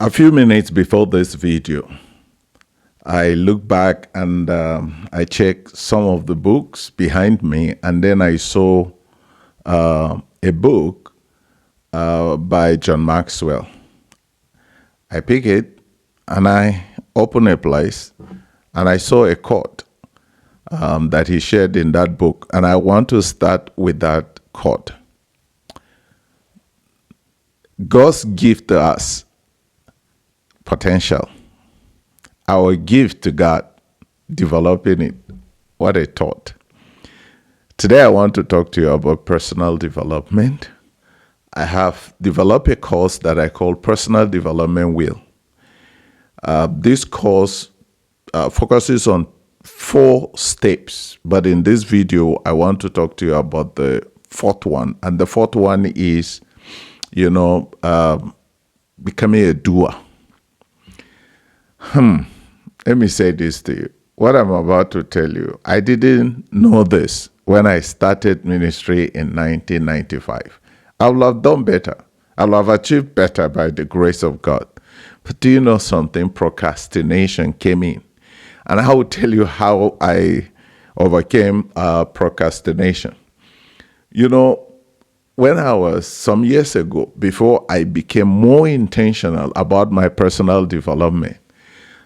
A few minutes before this video, I look back and I checked some of the books behind me, and then I saw a book by John Maxwell. I pick it and I open a place and I saw a quote that he shared in that book, and I want to start with that quote. God's gift to us, potential. Our gift to God, developing it. What a thought. Today I want to talk to you about personal development. I have developed a course that I call Personal Development Wheel. This course focuses on 4 steps, but in this video I want to talk to you about the 4th one. And the 4th one is, becoming a doer. Let me say this to you. What I'm about to tell you, I didn't know this when I started ministry in 1995. I would have done better. I would have achieved better by the grace of God. But do you know something? Procrastination came in. And I will tell you how I overcame procrastination. When I was some years ago, before I became more intentional about my personal development,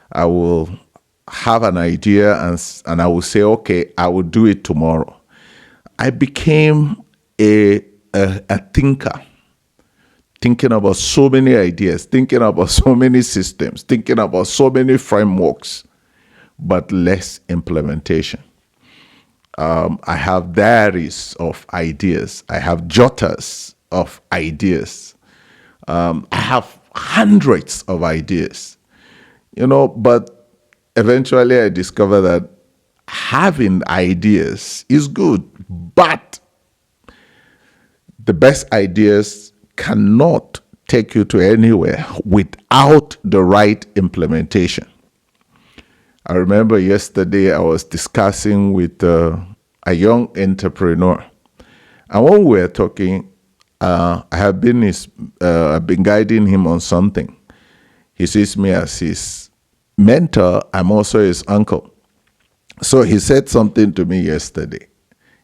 I will have an idea and I will say, okay, I will do it tomorrow. I became a thinker, thinking about so many ideas, thinking about so many systems, thinking about so many frameworks, but less implementation. I have diaries of ideas. I have jotters of ideas. I have hundreds of ideas. But eventually I discovered that having ideas is good, but the best ideas cannot take you to anywhere without the right implementation. I remember yesterday I was discussing with a young entrepreneur, and when we were talking, I've been guiding him on something. He sees me as his mentor. I'm also his uncle. So he said something to me yesterday.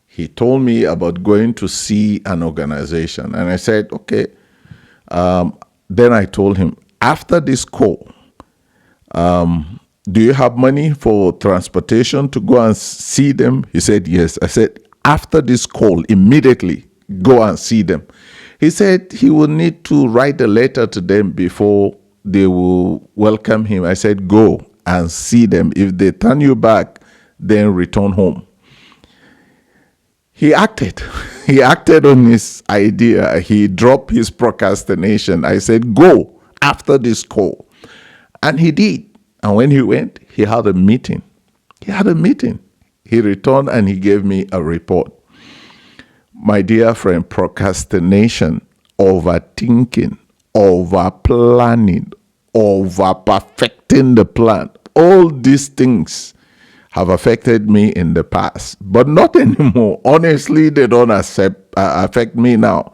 He told me about going to see an organization, and I said, okay. Then I told him, after this call, do you have money for transportation to go and see them? He said, yes. I said, after this call, immediately go and see them. He said he will need to write a letter to them before they will welcome him. I said, go and see them. If they turn you back, then return home. He acted. He acted on his idea. He dropped his procrastination. I said, go after this call. And he did. And when he went, he had a meeting. He returned and he gave me a report. My dear friend, procrastination, overthinking, over-planning, over-perfecting the plan, all these things have affected me in the past, but not anymore. Honestly, they don't affect me now.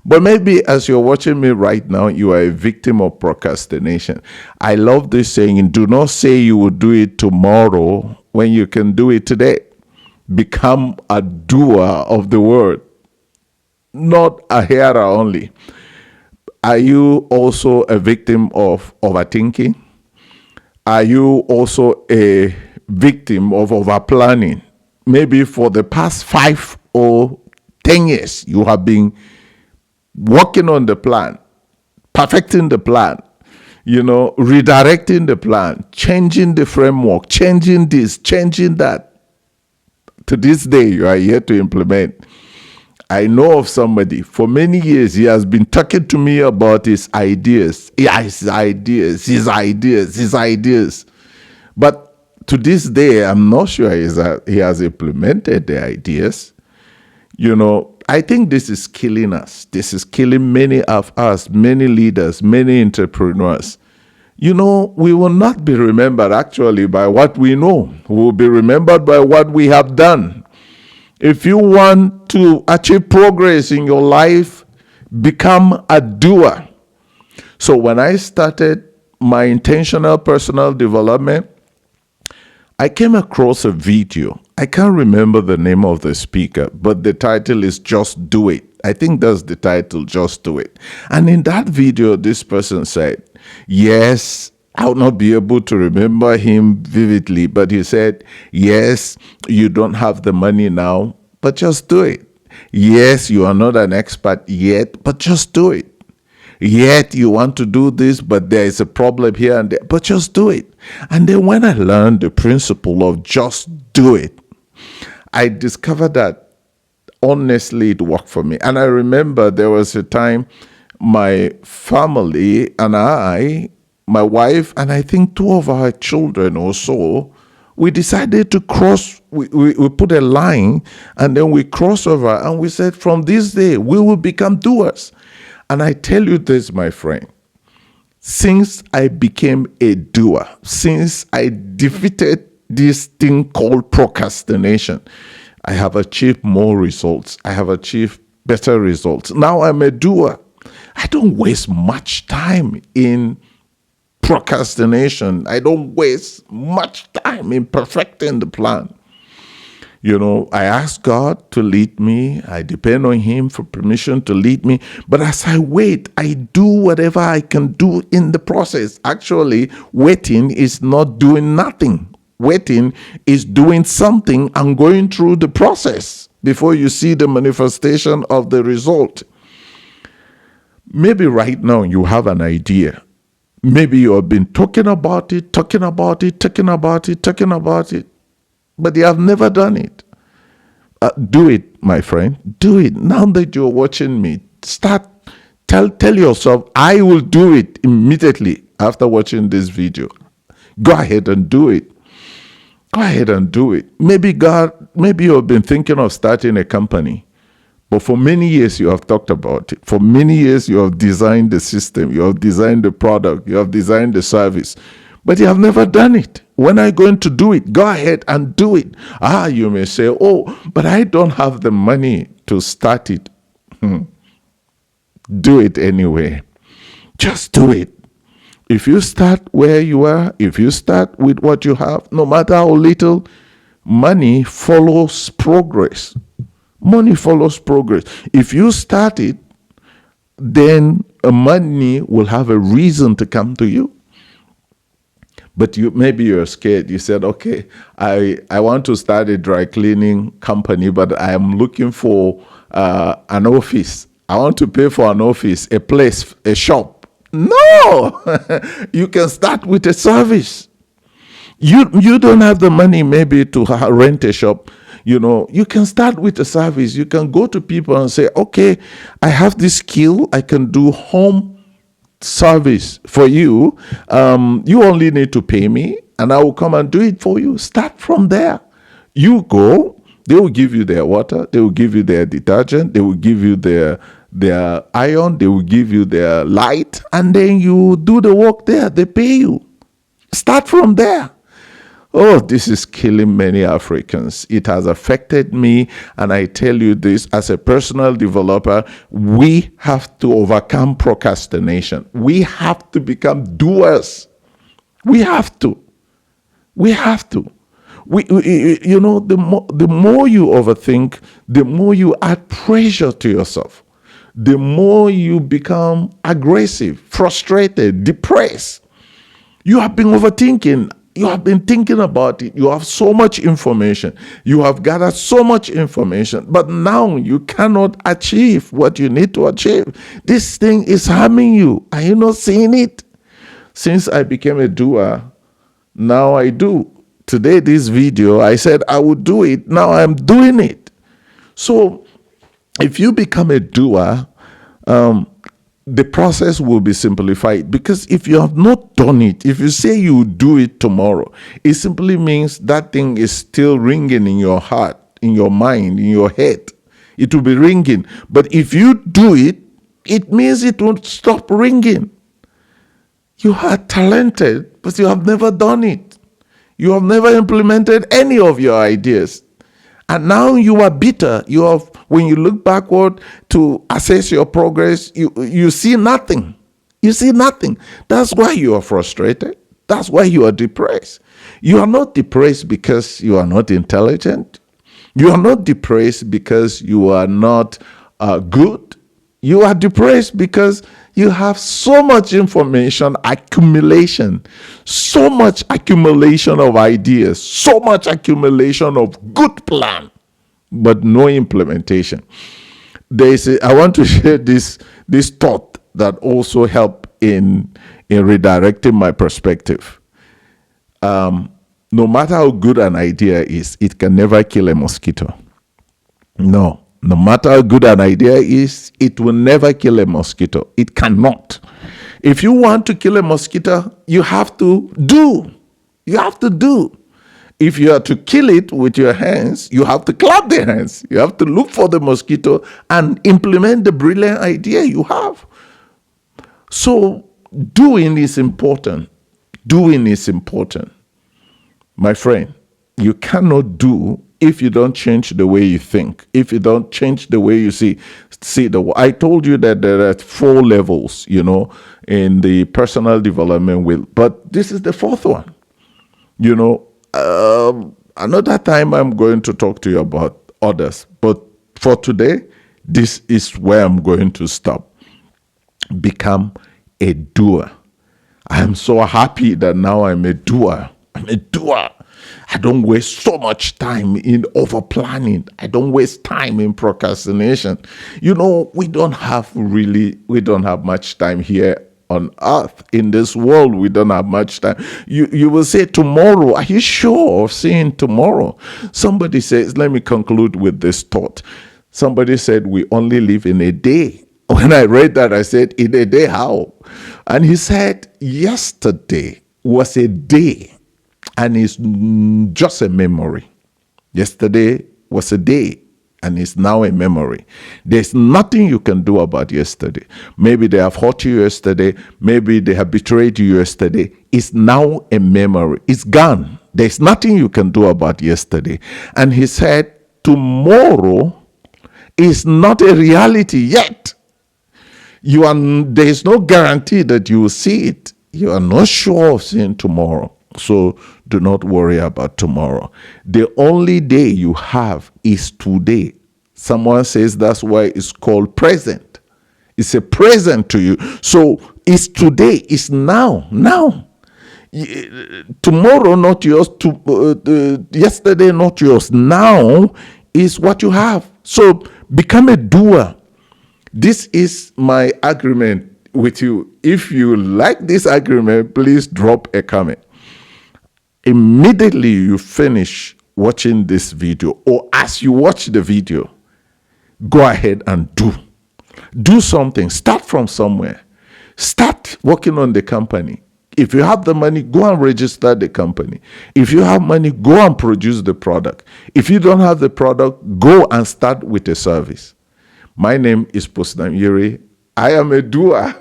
But maybe as you're watching me right now, you are a victim of procrastination. I love this saying, do not say you will do it tomorrow when you can do it today. Become a doer of the word, not a hearer only. Are you also a victim of overthinking? Are you also a victim of overplanning? Maybe for the past 5 or 10 years, you have been working on the plan, perfecting the plan, redirecting the plan, changing the framework, changing this, changing that. To this day, you are yet to implement. I know of somebody, for many years, he has been talking to me about his ideas. His ideas. But to this day, I'm not sure he has implemented the ideas. I think this is killing us. This is killing many of us, many leaders, many entrepreneurs. We will not be remembered actually by what we know. We will be remembered by what we have done. If you want to achieve progress in your life, become a doer. So when I started my intentional personal development, I came across a video. I can't remember the name of the speaker, but the title is Just Do It. I think that's the title, Just Do It. And in that video, this person said, yes, I will not be able to remember him vividly, but he said, yes, you don't have the money now, but just do it. Yes, you are not an expert yet, but just do it. Yet you want to do this, but there is a problem here and there, but just do it. And then when I learned the principle of just do it, I discovered that honestly it worked for me. And I remember there was a time my family and I, my wife, and I think two of our children or so, we decided to cross, we put a line and then we crossed over and we said, from this day, we will become doers. And I tell you this, my friend, since I became a doer, since I defeated this thing called procrastination, I have achieved more results. I have achieved better results. Now I'm a doer. I don't waste much time in procrastination. I don't waste much time in perfecting the plan. You know, I ask God to lead me. I depend on Him for permission to lead me. But as I wait, I do whatever I can do in the process. Actually, waiting is not doing nothing. Waiting is doing something and going through the process before you see the manifestation of the result. Maybe right now you have an idea. Maybe you have been talking about it, but you have never done it. Do it, my friend. Do it. Now that you're watching me, tell yourself, I will do it immediately after watching this video. Go ahead and do it. Go ahead and do it. Maybe you have been thinking of starting a company, but for many years you have talked about it. For many years you have designed the system, you have designed the product, you have designed the service, but you have never done it. When are you going to do it? Go ahead and do it. You may say, oh, but I don't have the money to start it. Do it anyway. Just do it. If you start where you are, if you start with what you have, no matter how little, money follows progress. Money follows progress. If you start it, then money will have a reason to come to you. But maybe you're scared. You said, okay, I want to start a dry cleaning company, but I am looking for an office. I want to pay for an office, a place, a shop. No, you can start with a service. You don't have the money maybe to rent a shop. You know, you can start with a service. You can go to people and say, okay, I have this skill. I can do home service for you. You only need to pay me and I will come and do it for you. Start from there. You go, they will give you their water. They will give you their detergent. They will give you their iron. They will give you their light. And then you do the work there. They pay you. Start from there. Oh, this is killing many Africans. It has affected me. And I tell you this, as a personal developer, we have to overcome procrastination. We have to become doers. We have to. We have to. You know, the more you overthink, the more you add pressure to yourself. The more you become aggressive, frustrated, depressed. You have been overthinking. You have been thinking about it. You have so much information. You have gathered so much information. But now you cannot achieve what you need to achieve. This thing is harming you. Are you not seeing it? Since I became a doer, now I do. Today, this video, I said I would do it. Now I'm doing it. So if you become a doer, the process will be simplified, because if you have not done it, if you say you do it tomorrow, it simply means that thing is still ringing in your heart, in your mind, in your head. It will be ringing. But if you do it, it means it won't stop ringing. You are talented, but you have never done it. You have never implemented any of your ideas. And now you are bitter. When you look backward to assess your progress, you see nothing. You see nothing. That's why you are frustrated. That's why you are depressed. You are not depressed because you are not intelligent. You are not depressed because you are not good. You are depressed because you have so much information accumulation, so much accumulation of ideas, so much accumulation of good plan, but no implementation. I want to share this thought that also help in redirecting my perspective. No matter how good an idea is, it can never kill a mosquito. No matter how good an idea is, it will never kill a mosquito. It cannot. If you want to kill a mosquito, you have to do. You have to do. If you are to kill it with your hands, you have to clap the hands. You have to look for the mosquito and implement the brilliant idea you have. So doing is important. Doing is important. My friend, you cannot do if you don't change the way you think, if you don't change the way you see I told you that there are 4 levels, in the personal development but this is the 4th one. Another time I'm going to talk to you about others, but for today, this is where I'm going to stop. Become a doer. I am so happy that now I'm a doer. I'm a doer. I don't waste so much time in over planning. I don't waste time in procrastination. We don't have much time here on earth. In this world, we don't have much time. You will say tomorrow. Are you sure of saying tomorrow? Somebody says, let me conclude with this thought. Somebody said, we only live in a day. When I read that, I said, in a day, how? And he said, yesterday was a day. And it's just a memory. Yesterday was a day, and it's now a memory. There's nothing you can do about yesterday. Maybe they have hurt you yesterday. Maybe they have betrayed you yesterday. It's now a memory. It's gone. There's nothing you can do about yesterday. And he said, tomorrow is not a reality yet. There's no guarantee that you will see it. You are not sure of seeing tomorrow. So do not worry about tomorrow. The only day you have is today. Someone says that's why it's called present. It's a present to you. So it's today. It's now. Now. Tomorrow not yours. Yesterday not yours. Now is what you have. So become a doer. This is my agreement with you. If you like this agreement, please drop a comment. Immediately you finish watching this video, or as you watch the video, go ahead and do something. Start from somewhere. Start working on the company. If you have the money, go and register the company. If you have money, go and produce the product. If you don't have the product, go and start with a service. My name is Procrastination. I am a doer.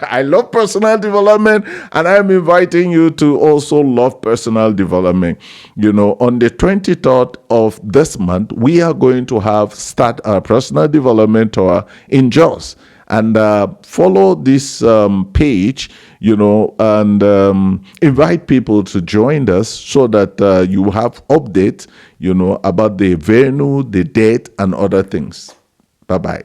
I love personal development, and I am inviting you to also love personal development. On the 23rd of this month, we are going to start our personal development tour in Jos. And follow this page, and invite people to join us so that you have updates, about the venue, the date, and other things. Bye-bye.